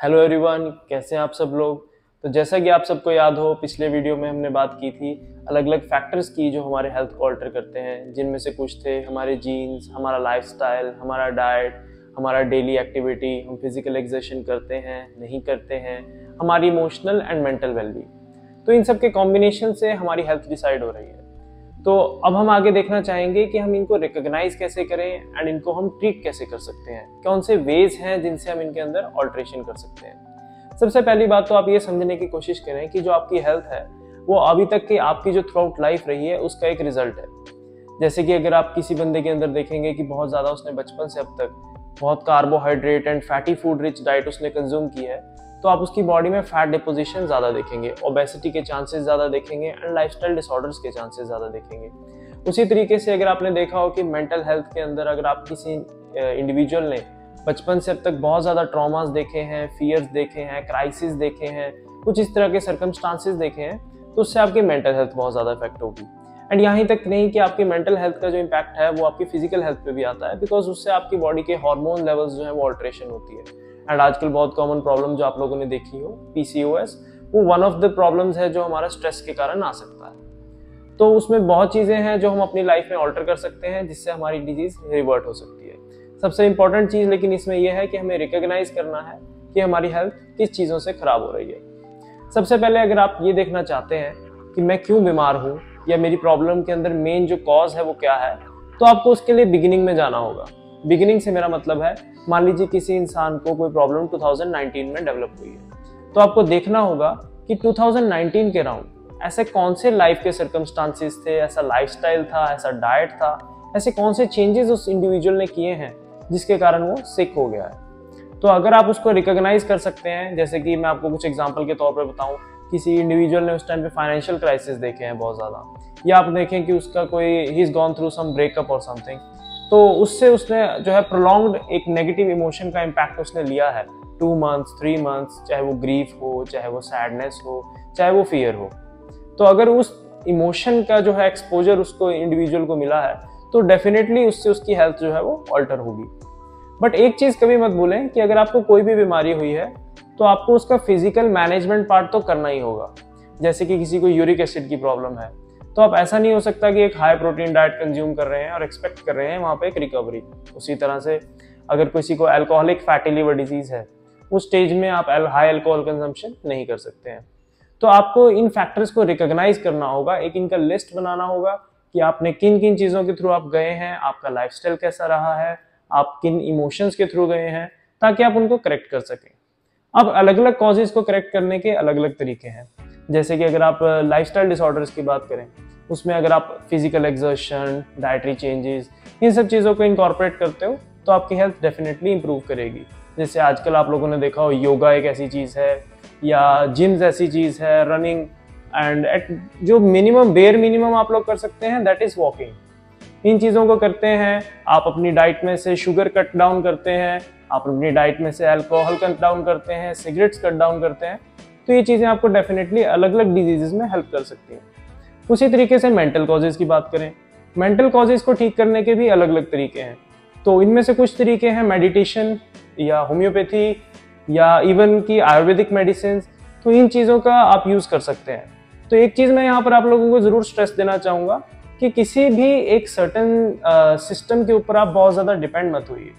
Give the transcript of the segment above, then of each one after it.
Hello everyone, कैसे हैं आप सब लोग। तो जैसा कि आप सबको याद हो, पिछले वीडियो में हमने बात की थी अलग अलग फैक्टर्स की जो हमारे हेल्थ को अल्टर करते हैं, जिनमें से कुछ थे हमारे जीन्स, हमारा लाइफस्टाइल, हमारा डाइट, हमारा डेली एक्टिविटी, हम फिजिकल एक्सर्शन करते हैं नहीं करते हैं, हमारी इमोशनल एंड मेंटल वेलबींग। तो इन सब के कॉम्बिनेशन से हमारी हेल्थ डिसाइड हो रही है। तो अब हम आगे देखना चाहेंगे कि हम इनको रिकॉग्नाइज कैसे करें एंड इनको हम ट्रीट कैसे कर सकते हैं, कौन से वेज हैं जिनसे हम इनके अंदर ऑल्ट्रेशन कर सकते हैं। सबसे पहली बात तो आप ये समझने की कोशिश करें कि जो आपकी हेल्थ है वो अभी तक की आपकी जो थ्रू आउट लाइफ रही है उसका एक रिजल्ट है। जैसे कि अगर आप किसी बंदे के अंदर देखेंगे कि बहुत ज़्यादा उसने बचपन से अब तक बहुत carbohydrate and fatty food rich diet उसने कंज्यूम की है, तो आप उसकी बॉडी में फैट डिपोजिशन ज़्यादा देखेंगे, ओबेसिटी के चांसेस ज़्यादा देखेंगे एंड लाइफस्टाइल डिसऑर्डर्स के चांसेस ज़्यादा देखेंगे। उसी तरीके से अगर आपने देखा हो कि मेंटल हेल्थ के अंदर अगर आप किसी इंडिविजुअल ने बचपन से अब तक बहुत ज़्यादा ट्रॉमास देखे हैं, फियर्स देखे हैं, क्राइसिस देखे हैं, कुछ इस तरह के सर्कमस्टांसेस देखे हैं, तो उससे आपकी मेंटल हेल्थ बहुत ज़्यादा इफेक्ट होगी। एंड यहाँ तक नहीं कि आपकी मेंटल हेल्थ का जो इम्पैक्ट है वो आपकी फिजिकल हेल्थ पे भी आता है, बिकॉज उससे आपकी बॉडी के हार्मोन लेवल्स जो है वो ऑल्ट्रेशन होती है। एंड आजकल बहुत कॉमन प्रॉब्लम जो आप लोगों ने देखी हो, पीसीओएस, वो वन ऑफ द प्रॉब्लम्स है जो हमारा स्ट्रेस के कारण आ सकता है। तो उसमें बहुत चीज़ें हैं जो हम अपनी लाइफ में ऑल्टर कर सकते हैं जिससे हमारी डिजीज रिवर्ट हो सकती है। सबसे इंपॉर्टेंट चीज़ लेकिन इसमें यह है कि हमें रिकॉग्नाइज करना है कि हमारी हेल्थ किस चीज़ों से खराब हो रही है। सबसे पहले अगर आप ये देखना चाहते हैं कि मैं क्यों बीमार हूँ या मेरी प्रॉब्लम के अंदर मेन जो कॉज है वो क्या है, तो आपको उसके लिए बिगिनिंग में जाना होगा। बिगिनिंग से मेरा मतलब है, मान लीजिए किसी इंसान को कोई प्रॉब्लम 2019 में डेवलप हुई है, तो आपको देखना होगा कि 2019 के राउंड ऐसे कौन से लाइफ के सर्कमस्टांसेस थे, ऐसा लाइफस्टाइल था, ऐसा डाइट था, ऐसे कौन से चेंजेस उस इंडिविजुअल ने किए हैं जिसके कारण वो सिक हो गया है। तो अगर आप उसको रिकॉग्नाइज कर सकते हैं, जैसे कि मैं आपको कुछ एग्जांपल के तौर पर बताऊं, किसी इंडिविजुअल ने उस टाइम पे फाइनेंशियल क्राइसिस देखे हैं बहुत ज़्यादा, या आप देखें कि उसका कोई he is gone through some breakup और समथिंग, तो उससे उसने जो है प्रोलॉन्ग्ड एक नेगेटिव इमोशन का इम्पैक्ट उसने लिया है 2 मंथ्स 3 मंथ्स, चाहे वो ग्रीफ हो, चाहे वो सैडनेस हो, चाहे वो फियर हो। तो अगर उस इमोशन का जो है एक्सपोजर उसको इंडिविजुअल को मिला है तो डेफिनेटली उससे उसकी हेल्थ जो है वो ऑल्टर होगी। बट एक चीज़ कभी मत भूलें कि अगर आपको कोई भी बीमारी हुई है तो आपको उसका फिजिकल मैनेजमेंट पार्ट तो करना ही होगा। जैसे कि किसी को यूरिक एसिड की प्रॉब्लम है, तो आप ऐसा नहीं हो सकता कि एक हाई प्रोटीन डाइट कंज्यूम कर रहे हैं और एक्सपेक्ट कर रहे हैं वहाँ पे एक रिकवरी। उसी तरह से अगर किसी को अल्कोहलिक फैटी लिवर डिजीज है, उस स्टेज में आप हाई अल्कोहल कंजम्पशन नहीं कर सकते हैं। तो आपको इन फैक्टर्स को रिकॉग्नाइज करना होगा, एक इनका लिस्ट बनाना होगा कि आपने किन किन चीज़ों के थ्रू आप गए हैं, आपका लाइफस्टाइल कैसा रहा है, आप किन इमोशंस के थ्रू गए हैं, ताकि आप उनको करेक्ट कर सकें। अब अलग अलग कॉजेज को करेक्ट करने के अलग अलग तरीके हैं। जैसे कि अगर आप लाइफस्टाइल डिसऑर्डर्स की बात करें, उसमें अगर आप फिजिकल एक्सर्शन, डाइटरी चेंजेस, इन सब चीज़ों को इनकॉर्पोरेट करते हो तो आपकी हेल्थ डेफिनेटली इंप्रूव करेगी। जैसे आजकल आप लोगों ने देखा हो, योगा एक ऐसी चीज़ है, या जिम्स ऐसी चीज़ है, रनिंग, एंड एट जो मिनिमम बेयर मिनिमम आप लोग कर सकते हैं दैट इज़ वॉकिंग। इन चीज़ों को करते हैं, आप अपनी डाइट में से शुगर कट डाउन करते हैं, आप अपनी डाइट में से अल्कोहल कट डाउन करते हैं, सिगरेट्स कट डाउन करते हैं, तो ये चीज़ें आपको डेफिनेटली अलग अलग डिजीज़ में हेल्प कर सकती हैं। उसी तरीके से मेंटल कॉजेज़ की बात करें, मेंटल कॉजेज़ को ठीक करने के भी अलग अलग तरीके हैं। तो इनमें से कुछ तरीके हैं मेडिटेशन या होम्योपैथी या इवन की आयुर्वेदिक मेडिसिन, तो इन चीज़ों का आप यूज़ कर सकते हैं। तो एक चीज़ मैं यहाँ पर आप लोगों को ज़रूर स्ट्रेस देना चाहूँगा कि किसी भी एक सर्टन सिस्टम के ऊपर आप बहुत ज़्यादा डिपेंड मत होइए।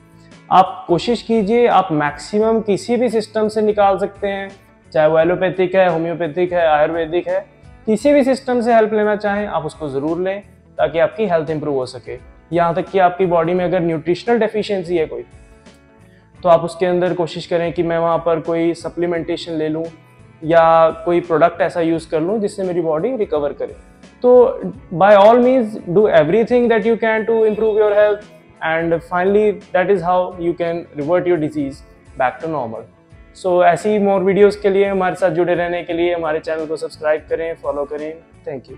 आप कोशिश कीजिए, आप मैक्सिमम किसी भी सिस्टम से निकाल सकते हैं, चाहे वो एलोपैथिक है, होम्योपैथिक है, आयुर्वेदिक है, किसी भी सिस्टम से हेल्प लेना चाहें आप उसको ज़रूर लें ताकि आपकी हेल्थ इंप्रूव हो सके। यहाँ तक कि आपकी बॉडी में अगर न्यूट्रिशनल डेफिशिएंसी है कोई, तो आप उसके अंदर कोशिश करें कि मैं वहाँ पर कोई सप्लीमेंटेशन ले लूँ या कोई प्रोडक्ट ऐसा यूज़ कर लूँ जिससे मेरी बॉडी रिकवर करे। तो by all means do everything that you can to improve your health, and finally that is how you can revert your disease back to normal. So ऐसी मोर वीडियोज़ के लिए हमारे साथ जुड़े रहने के लिए हमारे चैनल को सब्सक्राइब करें, फॉलो करें। Thank you.